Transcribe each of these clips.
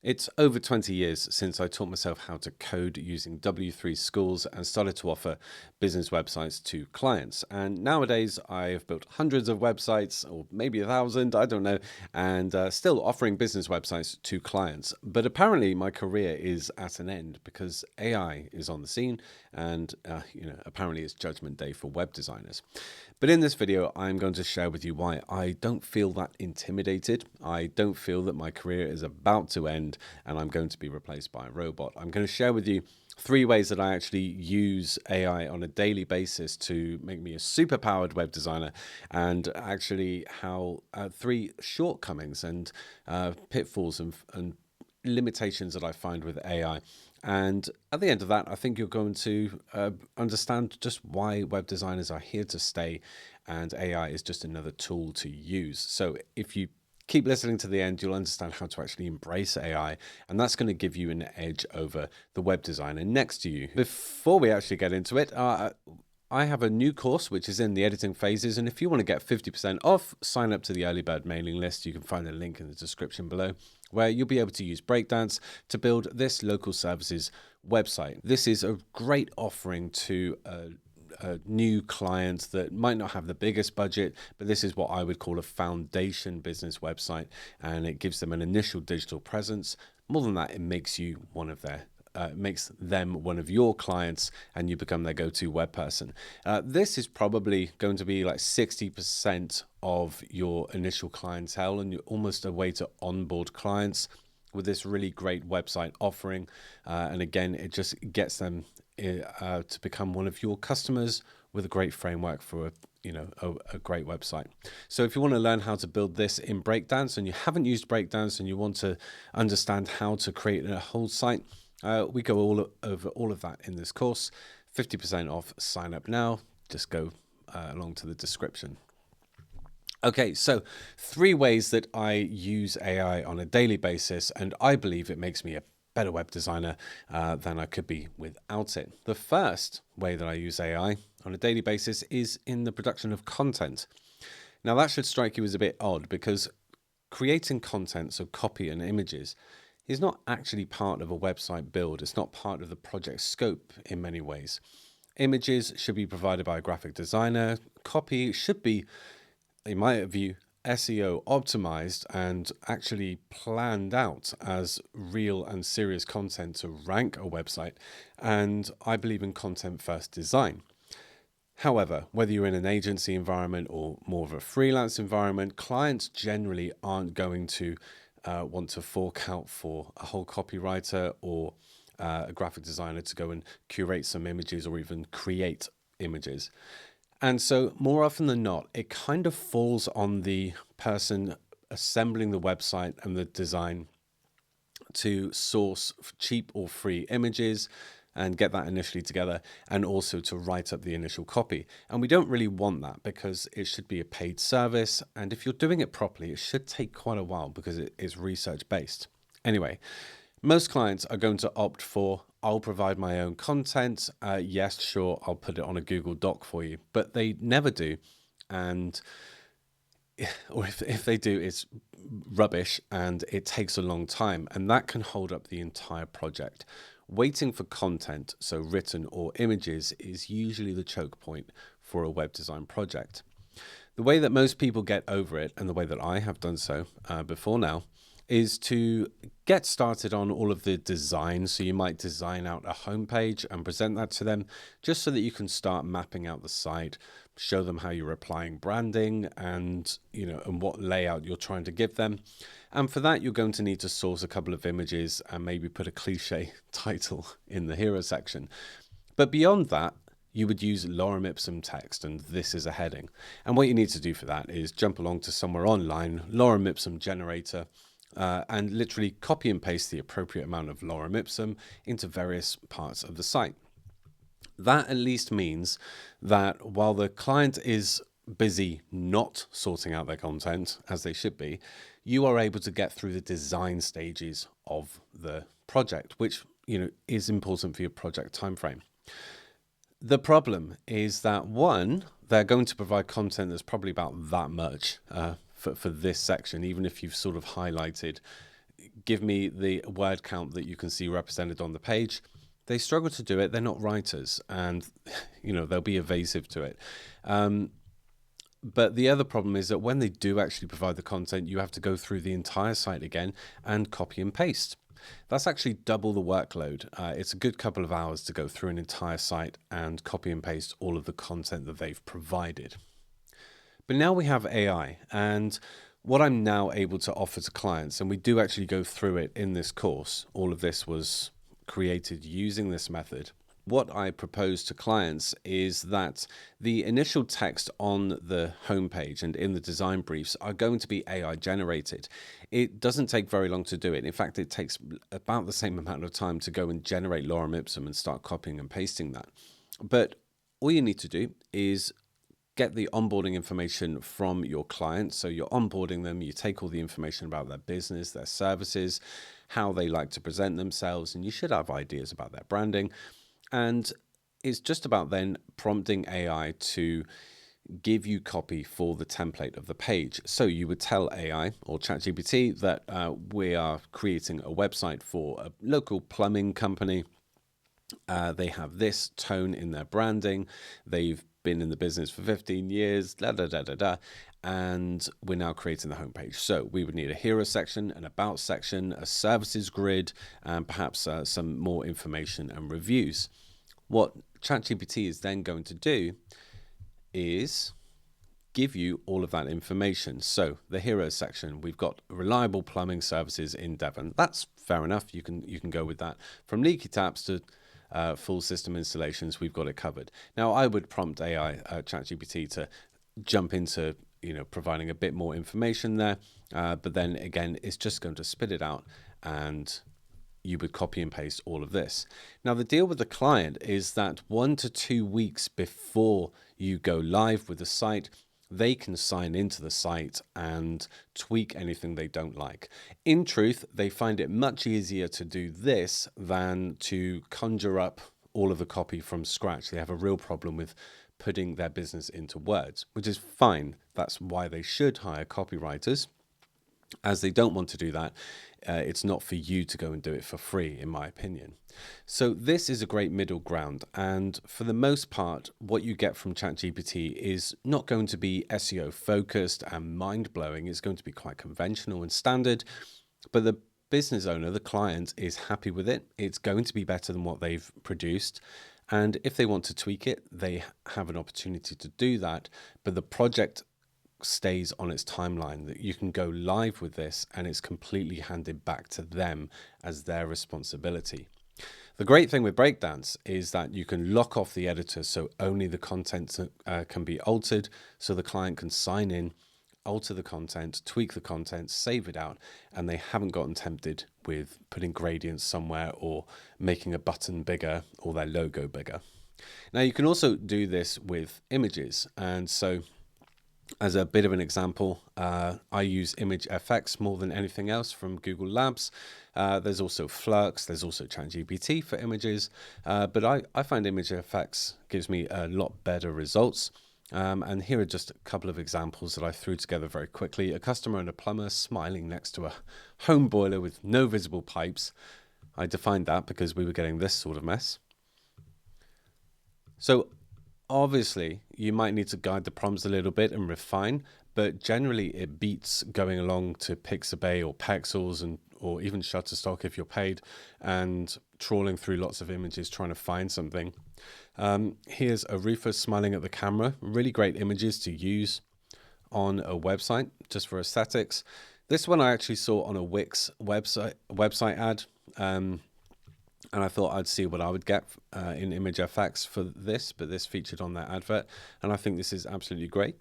It's over 20 years since I taught myself how to code using W3 schools and started to offer business websites to clients. And nowadays, I've built hundreds of websites, or maybe 1,000, I don't know, and still offering business websites to clients. But apparently, my career is at an end because AI is on the scene, and apparently it's Judgment Day for web designers. But in this video, I'm going to share with you why I don't feel that intimidated. I don't feel that my career is about to end and I'm going to be replaced by a robot. I'm going to share with you 3 ways that I actually use AI on a daily basis to make me a super powered web designer, and actually how 3 shortcomings and pitfalls and limitations that I find with AI. And at the end of that, I think you're going to understand just why web designers are here to stay and AI is just another tool to use. So if you keep listening to the end, you'll understand how to actually embrace AI, and that's going to give you an edge over the web designer next to you. Before we actually get into it, I have a new course which is in the editing phases, and if you want to get 50% off, sign up to the early bird mailing list. You can find a link in the description below, where you'll be able to use Breakdance to build this local services website. This is a great offering to a new client that might not have the biggest budget, but this is what I would call a foundation business website, and it gives them an initial digital presence. More than that, it makes you one of their makes them one of your clients and you become their go-to web person. This is probably going to be like 60% of your initial clientele, and you're almost a way to onboard clients with this really great website offering. And again, it just gets them to become one of your customers with a great framework for a great website. So if you want to learn how to build this in Breakdance and you haven't used Breakdance and you want to understand how to create a whole site, we go over all of that in this course. 50% off, sign up now. Just go along to the description. Okay, so 3 ways that I use AI on a daily basis, and I believe it makes me a better web designer than I could be without it. The first way that I use AI on a daily basis is in the production of content. Now, that should strike you as a bit odd because creating content, so copy and images, is not actually part of a website build. It's not part of the project scope in many ways. Images should be provided by a graphic designer. Copy should be, in my view, SEO optimized and actually planned out as real and serious content to rank a website. And I believe in content first design. However, whether you're in an agency environment or more of a freelance environment, clients generally aren't going to want to fork out for a whole copywriter or a graphic designer to go and curate some images or even create images. And so more often than not, it kind of falls on the person assembling the website and the design to source cheap or free images and get that initially together, and also to write up the initial copy. And we don't really want that because it should be a paid service. And if you're doing it properly, it should take quite a while because it is research based. Anyway, most clients are going to opt for, I'll provide my own content. Yes, sure, I'll put it on a Google Doc for you, but they never do. And or if they do, it's rubbish and it takes a long time, and that can hold up the entire project. Waiting for content, so written or images, is usually the choke point for a web design project. The way that most people get over it, and the way that I have done so before now, is to get started on all of the design. So you might design out a homepage and present that to them just so that you can start mapping out the site, show them how you're applying branding and what layout you're trying to give them. And for that, you're going to need to source a couple of images and maybe put a cliche title in the hero section. But beyond that, you would use lorem ipsum text, and this is a heading. And what you need to do for that is jump along to somewhere online, lorem ipsum generator, and literally copy and paste the appropriate amount of lorem ipsum into various parts of the site. That at least means that while the client is busy not sorting out their content as they should be, you are able to get through the design stages of the project, which is important for your project timeframe. The problem is that, one, they're going to provide content that's probably about that much for this section, even if you've sort of highlighted give me the word count that you can see represented on the page. They struggle to do it. They're not writers, and they'll be evasive to it. But the other problem is that when they do actually provide the content, you have to go through the entire site again and copy and paste. That's actually double the workload. It's a good couple of hours to go through an entire site and copy and paste all of the content that they've provided. But now we have AI, and what I'm now able to offer to clients, and we do actually go through it in this course, all of this was created using this method. What I propose to clients is that the initial text on the homepage and in the design briefs are going to be AI generated. It doesn't take very long to do it. In fact, it takes about the same amount of time to go and generate lorem ipsum and start copying and pasting that. But all you need to do is get the onboarding information from your client. So you're onboarding them, you take all the information about their business, their services, how they like to present themselves, and you should have ideas about their branding. And it's just about then prompting AI to give you copy for the template of the page. So you would tell AI or ChatGPT that we are creating a website for a local plumbing company. They have this tone in their branding. They've been in the business for 15 years, and we're now creating the homepage. So we would need a hero section, an about section, a services grid, and perhaps some more information and reviews. What ChatGPT is then going to do is give you all of that information. So the hero section, we've got reliable plumbing services in Devon. That's fair enough. You can go with that. From leaky taps to full system installations, we've got it covered. Now, I would prompt AI, ChatGPT, to jump into providing a bit more information there, but then again, it's just going to spit it out, and you would copy and paste all of this. Now, the deal with the client is that 1 to 2 weeks before you go live with the site, they can sign into the site and tweak anything they don't like. In truth, they find it much easier to do this than to conjure up all of the copy from scratch. They have a real problem with putting their business into words, which is fine. That's why they should hire copywriters. As they don't want to do that, it's not for you to go and do it for free, in my opinion. So this is a great middle ground. And for the most part, what you get from ChatGPT is not going to be SEO focused and mind-blowing. It's going to be quite conventional and standard. But the business owner, the client, is happy with it. It's going to be better than what they've produced. And if they want to tweak it, they have an opportunity to do that. But the project stays on its timeline, that you can go live with this and it's completely handed back to them as their responsibility. The great thing with Breakdance is that you can lock off the editor, so only the content can be altered, so the client can sign in, alter the content, tweak the content, save it out, and they haven't gotten tempted with putting gradients somewhere or making a button bigger or their logo bigger. Now, you can also do this with images, and so as a bit of an example, I use ImageFX more than anything else from Google Labs. There's also Flux, there's also ChatGPT for images, but I find ImageFX gives me a lot better results. And here are just a couple of examples that I threw together very quickly. A customer and a plumber smiling next to a home boiler with no visible pipes. I defined that because we were getting this sort of mess. So obviously, you might need to guide the prompts a little bit and refine, but generally it beats going along to Pixabay or Pexels or even Shutterstock if you're paid and trawling through lots of images trying to find something. Here's a roofer smiling at the camera. Really great images to use on a website just for aesthetics. This one I actually saw on a Wix website ad. And I thought I'd see what I would get in ImageFX for this, but this featured on their advert, and I think this is absolutely great.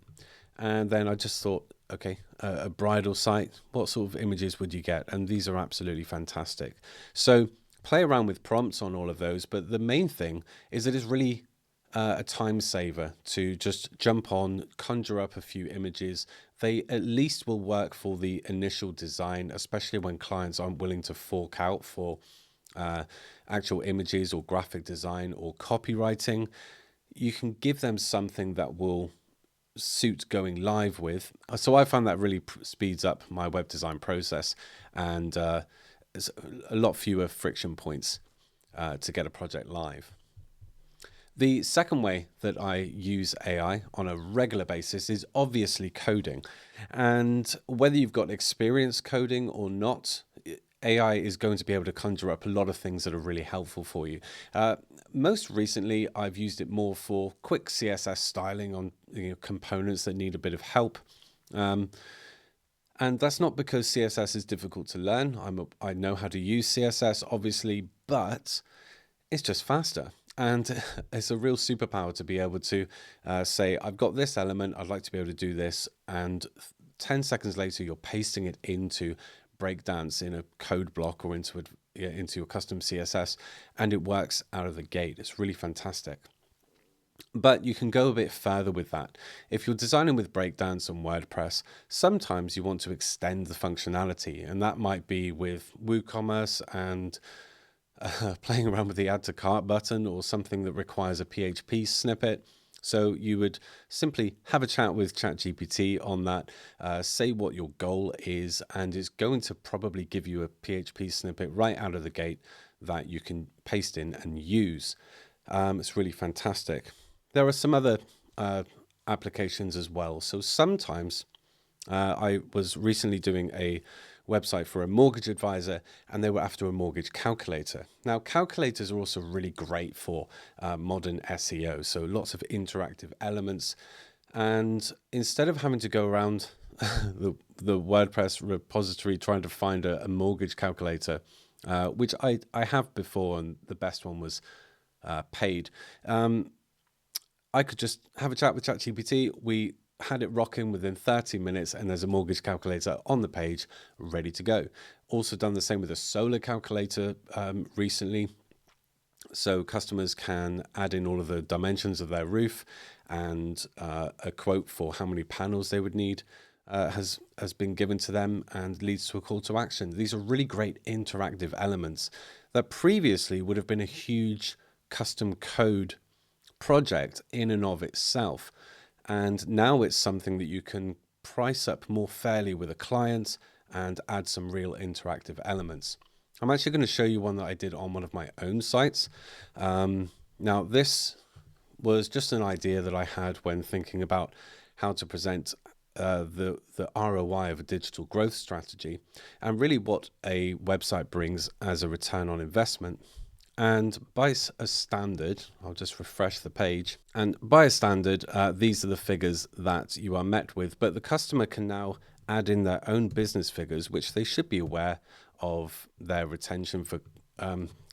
And then I just thought, okay, a bridal site, what sort of images would you get? And these are absolutely fantastic. So play around with prompts on all of those, but the main thing is that it's really a time saver to just jump on, conjure up a few images. They at least will work for the initial design, especially when clients aren't willing to fork out for actual images or graphic design or copywriting. You can give them something that will suit going live with. So I found that really speeds up my web design process, and it's a lot fewer friction points to get a project live. The second way that I use AI on a regular basis is obviously coding. And whether you've got experience coding or not, AI is going to be able to conjure up a lot of things that are really helpful for you. Most recently, I've used it more for quick CSS styling on components that need a bit of help. And that's not because CSS is difficult to learn. I know how to use CSS, obviously, but it's just faster. And it's a real superpower to be able to say, I've got this element, I'd like to be able to do this. And 10 seconds later, you're pasting it into Breakdance in a code block or into your custom CSS, and it works out of the gate. It's really fantastic. But you can go a bit further with that. If you're designing with Breakdance and WordPress, sometimes you want to extend the functionality, and that might be with WooCommerce and playing around with the add to cart button, or something that requires a PHP snippet. So you would simply have a chat with ChatGPT on that, say what your goal is, and it's going to probably give you a PHP snippet right out of the gate that you can paste in and use. It's really fantastic. There are some other applications as well. So sometimes I was recently doing a website for a mortgage advisor, and they were after a mortgage calculator. Now, calculators are also really great for modern SEO, so lots of interactive elements. And instead of having to go around the WordPress repository trying to find a mortgage calculator, which I have before, and the best one was paid, I could just have a chat with ChatGPT. We had it rocking within 30 minutes, and there's a mortgage calculator on the page ready to go. Also done the same with a solar calculator recently. So customers can add in all of the dimensions of their roof, and a quote for how many panels they would need has been given to them and leads to a call to action. These are really great interactive elements that previously would have been a huge custom code project in and of itself. And now it's something that you can price up more fairly with a client and add some real interactive elements. I'm actually going to show you one that I did on one of my own sites. Now, this was just an idea that I had when thinking about how to present the ROI of a digital growth strategy, and really what a website brings as a return on investment. And by a standard, I'll just refresh the page. And by a standard, these are the figures that you are met with. But the customer can now add in their own business figures, which they should be aware of their retention for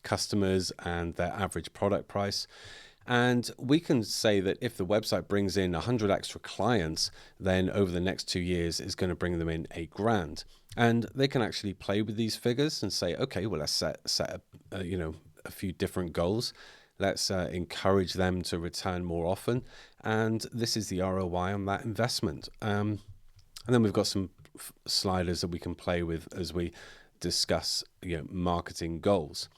customers and their average product price. And we can say that if the website brings in 100 extra clients, then over the next 2 years is going to bring them in $8,000. And they can actually play with these figures and say, okay, well, let's set a few different goals. Let's encourage them to return more often. And this is the ROI on that investment. And then we've got some sliders that we can play with as we discuss marketing goals.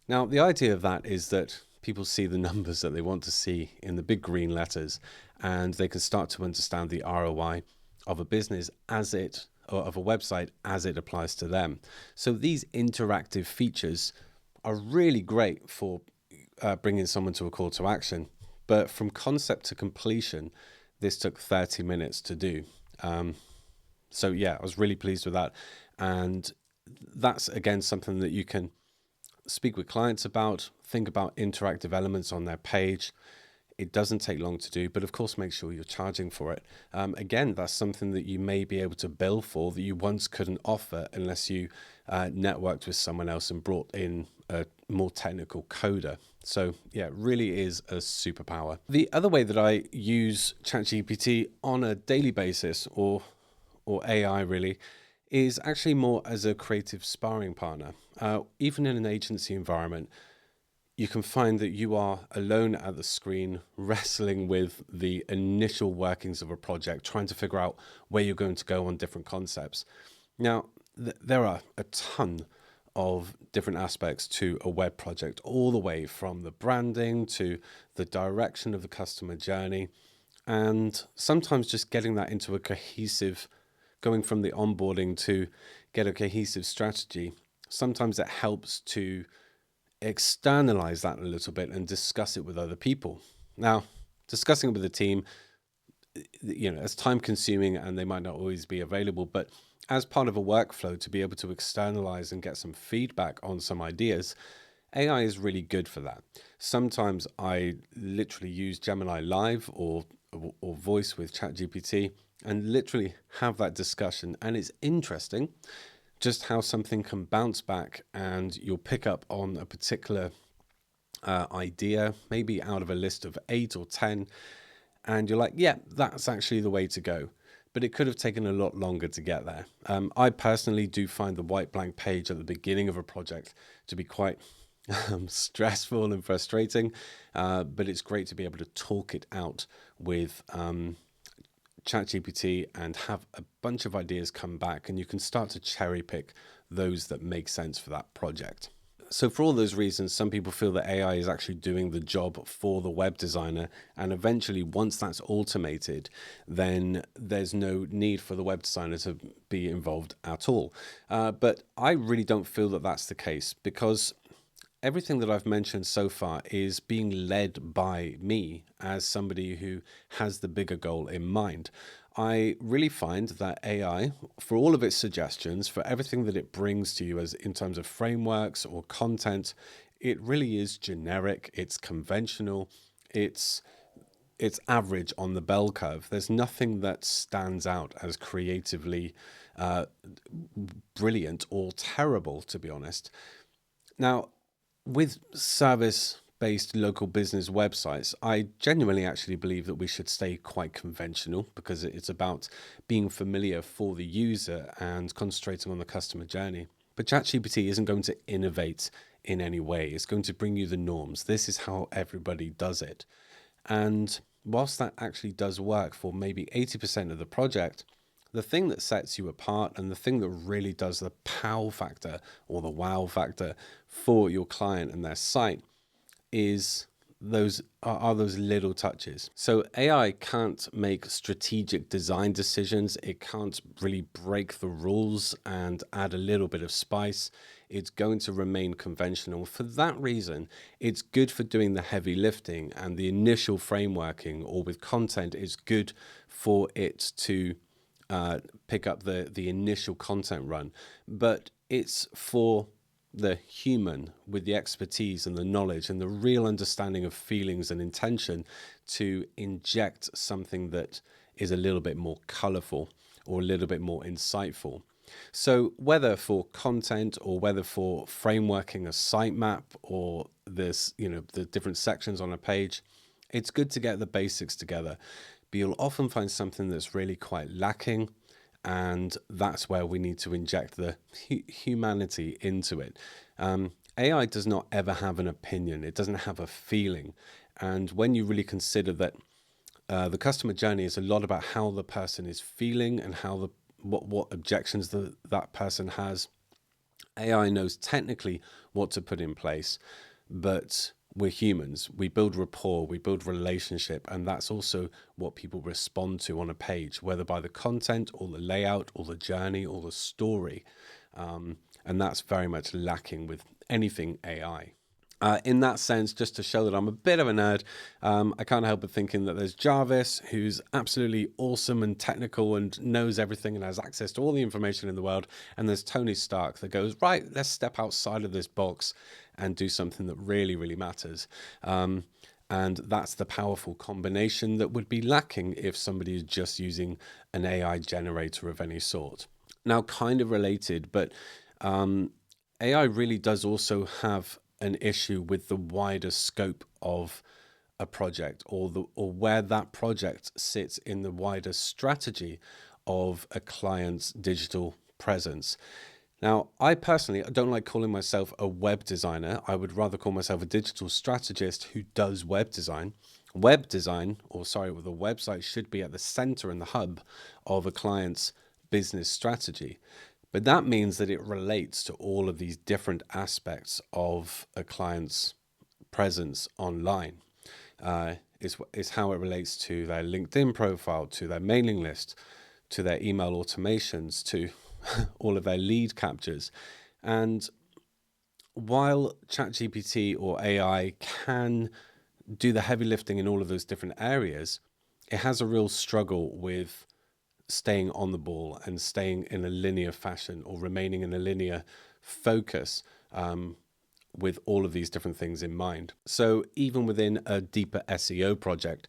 Now, the idea of that is that people see the numbers that they want to see in the big green letters, and they can start to understand the ROI of a business or of a website as it applies to them. So these interactive features are really great for bringing someone to a call to action. But from concept to completion, this took 30 minutes to do. So yeah, I was really pleased with that. And that's, again, something that you can speak with clients about, think about interactive elements on their page. It doesn't take long to do, but of course, make sure you're charging for it. Again, that's something that you may be able to bill for that you once couldn't offer unless you networked with someone else and brought in a more technical coder. So yeah, it really is a superpower. The other way that I use ChatGPT on a daily basis, or AI really, is actually more as a creative sparring partner. Even in an agency environment, you can find that you are alone at the screen, wrestling with the initial workings of a project, trying to figure out where you're going to go on different concepts. Now, there are a ton of different aspects to a web project, all the way from the branding to the direction of the customer journey. And sometimes just getting that into going from the onboarding to get a cohesive strategy, sometimes it helps to externalize that a little bit and discuss it with other people. Now, discussing it with the team, it's time consuming and they might not always be available, but as part of a workflow to be able to externalize and get some feedback on some ideas, AI is really good for that. Sometimes I literally use Gemini Live or voice with ChatGPT and literally have that discussion. And it's interesting just how something can bounce back and you'll pick up on a particular idea, maybe out of a list of 8 or 10. And you're like, yeah, that's actually the way to go. But it could have taken a lot longer to get there. I personally do find the white blank page at the beginning of a project to be quite stressful and frustrating, but it's great to be able to talk it out with ChatGPT and have a bunch of ideas come back, and you can start to cherry pick those that make sense for that project. So for all those reasons, some people feel that AI is actually doing the job for the web designer. And eventually, once that's automated, then there's no need for the web designer to be involved at all. But I really don't feel that that's the case, because everything that I've mentioned so far is being led by me as somebody who has the bigger goal in mind. I really find that AI, for all of its suggestions, for everything that it brings to you as in terms of frameworks or content, it really is generic, it's conventional, it's average on the bell curve. There's nothing that stands out as creatively brilliant or terrible, to be honest. Now, with service-based local business websites, I genuinely actually believe that we should stay quite conventional, because it's about being familiar for the user and concentrating on the customer journey. But ChatGPT isn't going to innovate in any way. It's going to bring you the norms. This is how everybody does it. And whilst that actually does work for maybe 80% of the project, the thing that sets you apart and the thing that really does the pow factor or the wow factor for your client and their site is those little touches. So AI can't make strategic design decisions. It can't really break the rules and add a little bit of spice. It's going to remain conventional. For that reason, it's good for doing the heavy lifting and the initial frameworking, or with content, it's good for it to pick up the initial content run. But it's for the human with the expertise and the knowledge and the real understanding of feelings and intention to inject something that is a little bit more colorful or a little bit more insightful. So whether for content or whether for frameworking a sitemap or the different sections on a page, it's good to get the basics together. But you'll often find something that's really quite lacking, and that's where we need to inject the humanity into it. AI does not ever have an opinion. It doesn't have a feeling. And when you really consider that the customer journey is a lot about how the person is feeling and how what objections that person has, AI knows technically what to put in place, but we're humans. We build rapport, we build relationship, and that's also what people respond to on a page, whether by the content or the layout or the journey or the story. And that's very much lacking with anything AI. In that sense, just to show that I'm a bit of a nerd, I can't help but thinking that there's Jarvis, who's absolutely awesome and technical and knows everything and has access to all the information in the world. And there's Tony Stark that goes, right, let's step outside of this box and do something that really, really matters. And that's the powerful combination that would be lacking if somebody is just using an AI generator of any sort. Now, kind of related, but AI really does also have an issue with the wider scope of a project, or where that project sits in the wider strategy of a client's digital presence. Now, I personally don't like calling myself a web designer. I would rather call myself a digital strategist who does web design. The website should be at the center and the hub of a client's business strategy. But that means that it relates to all of these different aspects of a client's presence online. It's how it relates to their LinkedIn profile, to their mailing list, to their email automations, to all of their lead captures. And while ChatGPT or AI can do the heavy lifting in all of those different areas, it has a real struggle with staying on the ball and staying in a linear fashion or remaining in a linear focus with all of these different things in mind. So even within a deeper SEO project,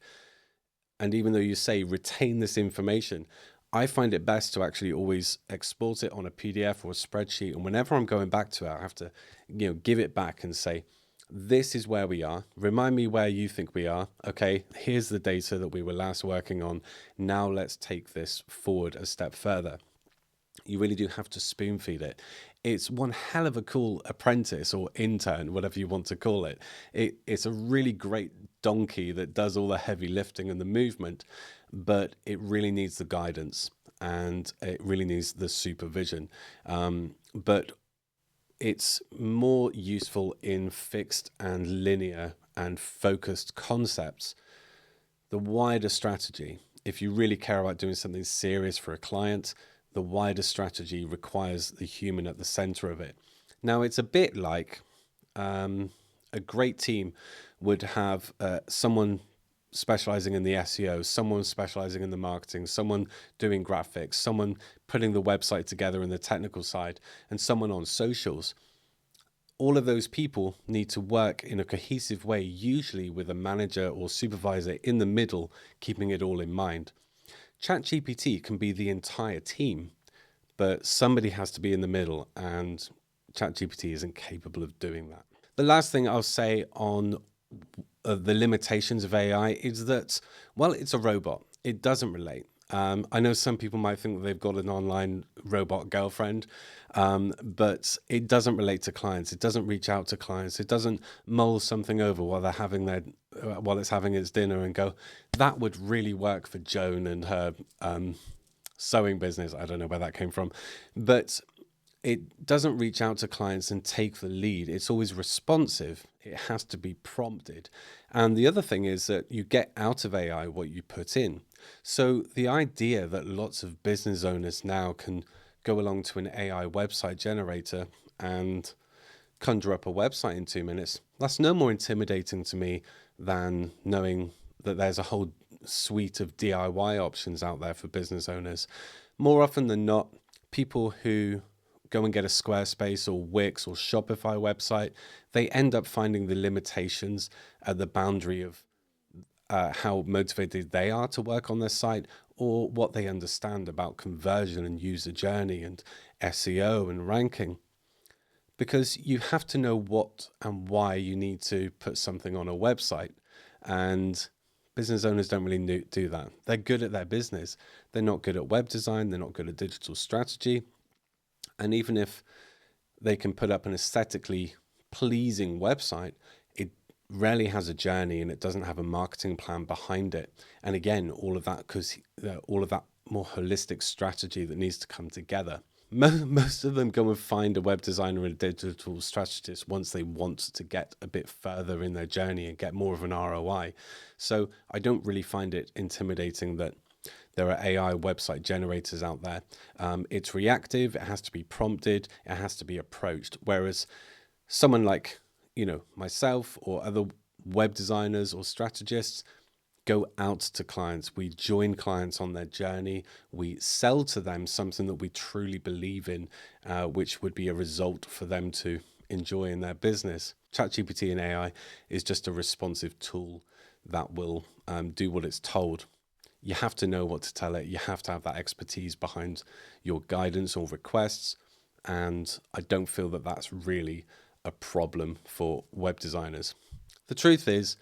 and even though you say retain this information, I find it best to actually always export it on a PDF or a spreadsheet. And whenever I'm going back to it, I have to, give it back and say, this is where we are. Remind me where you think we are. Okay, here's the data that we were last working on. Now let's take this forward a step further. You really do have to spoon feed it. It's one hell of a cool apprentice or intern, whatever you want to call it. It's a really great donkey that does all the heavy lifting and the movement, but it really needs the guidance and it really needs the supervision. But it's more useful in fixed and linear and focused concepts. The wider strategy, if you really care about doing something serious for a client, the wider strategy requires the human at the center of it. Now, it's a bit like a great team would have someone specializing in the SEO, someone specializing in the marketing, someone doing graphics, someone putting the website together in the technical side, and someone on socials. All of those people need to work in a cohesive way, usually with a manager or supervisor in the middle, keeping it all in mind. ChatGPT can be the entire team, but somebody has to be in the middle, and ChatGPT isn't capable of doing that. The last thing I'll say on the limitations of AI is that, well, it's a robot. It doesn't relate. I know some people might think that they've got an online robot girlfriend, but it doesn't relate to clients. It doesn't reach out to clients. It doesn't mull something over while they're having while it's having its dinner and go, that would really work for Joan and her sewing business. I don't know where that came from, but it doesn't reach out to clients and take the lead. It's always responsive. It has to be prompted. And the other thing is that you get out of AI what you put in. So the idea that lots of business owners now can go along to an AI website generator and conjure up a website in 2 minutes, that's no more intimidating to me than knowing that there's a whole suite of DIY options out there for business owners. More often than not, people who go and get a Squarespace or Wix or Shopify website, they end up finding the limitations at the boundary of how motivated they are to work on their site, or what they understand about conversion and user journey and SEO and ranking. Because you have to know what and why you need to put something on a website. And business owners don't really do that. They're good at their business. They're not good at web design. They're not good at digital strategy. And even if they can put up an aesthetically pleasing website, it rarely has a journey and it doesn't have a marketing plan behind it. And again, all of that because all of that more holistic strategy that needs to come together. Most of them go and find a web designer and a digital strategist once they want to get a bit further in their journey and get more of an ROI. So I don't really find it intimidating that there are AI website generators out there. It's reactive. It has to be prompted. It has to be approached. Whereas someone like, myself or other web designers or strategists go out to clients. We join clients on their journey. We sell to them something that we truly believe in, which would be a result for them to enjoy in their business. ChatGPT and AI is just a responsive tool that will do what it's told. You have to know what to tell it. You have to have that expertise behind your guidance or requests. And I don't feel that that's really a problem for web designers. The truth is,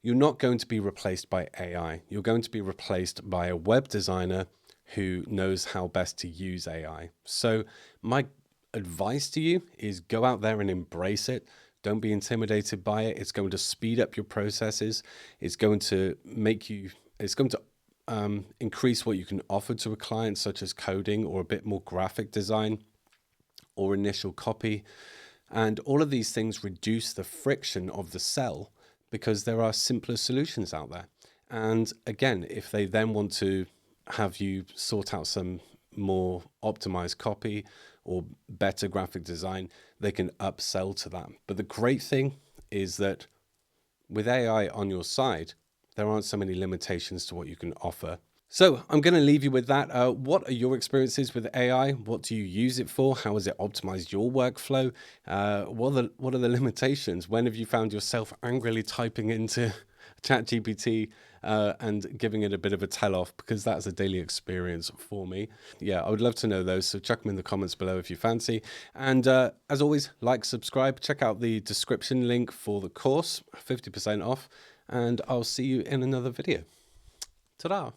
you're not going to be replaced by AI. You're going to be replaced by a web designer who knows how best to use AI. So my advice to you is go out there and embrace it. Don't be intimidated by it. It's going to speed up your processes. It's going to increase what you can offer to a client, such as coding or a bit more graphic design or initial copy. And all of these things reduce the friction of the sell, because there are simpler solutions out there. And again, if they then want to have you sort out some more optimized copy or better graphic design, they can upsell to that. But the great thing is that with AI on your side, there aren't so many limitations to what you can offer. So I'm going to leave you with that. What are your experiences with AI? What do you use it for? How has it optimized your workflow? What are the limitations? When have you found yourself angrily typing into ChatGPT and giving it a bit of a tell off? Because that's a daily experience for me. Yeah, I would love to know those. So chuck them in the comments below if you fancy. And as always, like, subscribe, check out the description link for the course, 50% off. And I'll see you in another video. Ta-da!